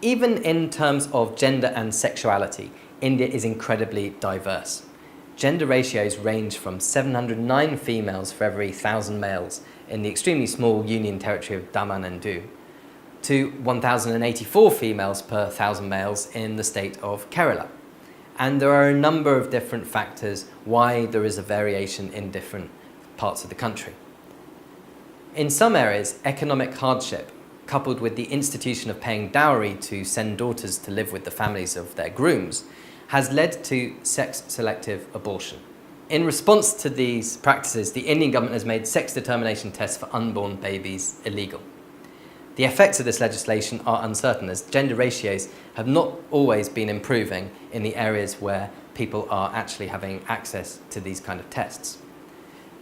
Even in terms of gender and sexuality, India is incredibly diverse. Gender ratios range from 709 females for every 1,000 males in the extremely small Union Territory of Daman and Diu to 1,084 females per 1,000 males in the state of Kerala. And there are a number of different factors why there is a variation in different parts of the country. In some areas, economic hardship, coupled with the institution of paying dowry to send daughters to live with the families of their grooms, has led to sex-selective abortion. In response to these practices, the Indian government has made sex determination tests for unborn babies illegal. The effects of this legislation are uncertain, as gender ratios have not always been improving in the areas where people are actually having access to these kind of tests.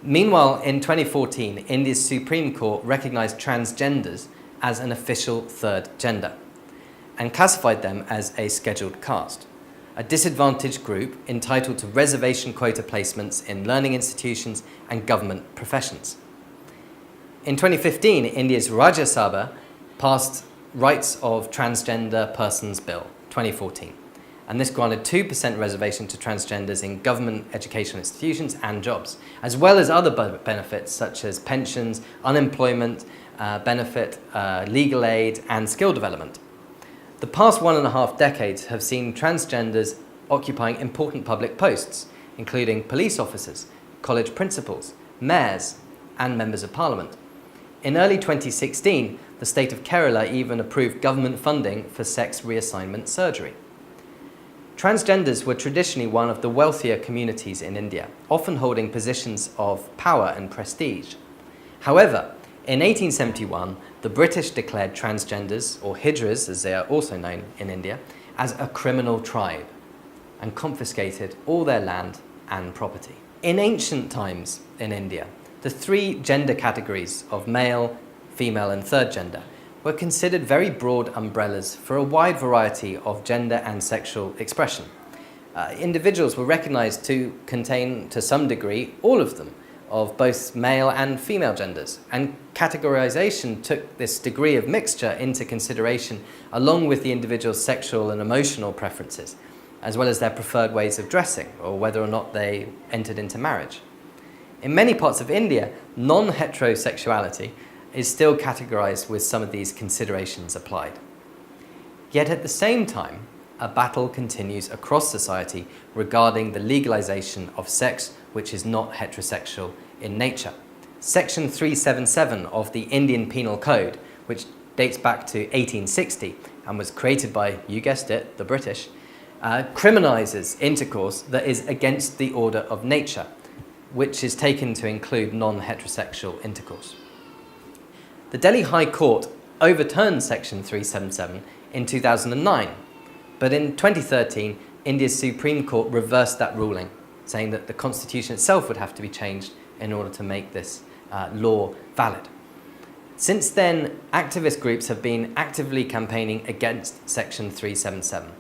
Meanwhile, in 2014, India's Supreme Court recognized transgenders as an official third gender and classified them as a scheduled caste, a disadvantaged group entitled to reservation quota placements in learning institutions and government professions. In 2015, India's Rajya Sabha passed Rights of Transgender Persons Bill 2014, and this granted 2% reservation to transgenders in government educational institutions and jobs, as well as other benefits such as pensions, unemployment benefit, legal aid, and skill development. The past 1.5 decades have seen transgenders occupying important public posts, including police officers, college principals, mayors, and members of parliament. In early 2016, the state of Kerala even approved government funding for sex reassignment surgery. Transgenders were traditionally one of the wealthier communities in India, often holding positions of power and prestige. However, in 1871, the British declared transgenders, or hijras as they are also known in India, as a criminal tribe and confiscated all their land and property. In ancient times in India, the three gender categories of male, female and third gender were considered very broad umbrellas for a wide variety of gender and sexual expression. Individuals were recognized to contain, to some degree, all of them, of both male and female genders, and categorization took this degree of mixture into consideration along with the individual's sexual and emotional preferences, as well as their preferred ways of dressing or whether or not they entered into marriage. In many parts of India, non-heterosexuality is still categorized with some of these considerations applied. Yet at the same time, a battle continues across society regarding the legalization of sex which is not heterosexual in nature. Section 377 of the Indian Penal Code, which dates back to 1860 and was created by, you guessed it, the British, criminalizes intercourse that is against the order of nature, which is taken to include non-heterosexual intercourse. The Delhi High Court overturned Section 377 in 2009, but in 2013, India's Supreme Court reversed that ruling, saying that the constitution itself would have to be changed in order to make this law valid. Since then, activist groups have been actively campaigning against Section 377.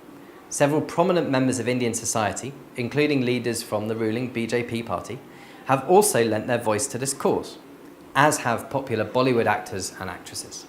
Several prominent members of Indian society, including leaders from the ruling BJP party, have also lent their voice to this cause, as have popular Bollywood actors and actresses.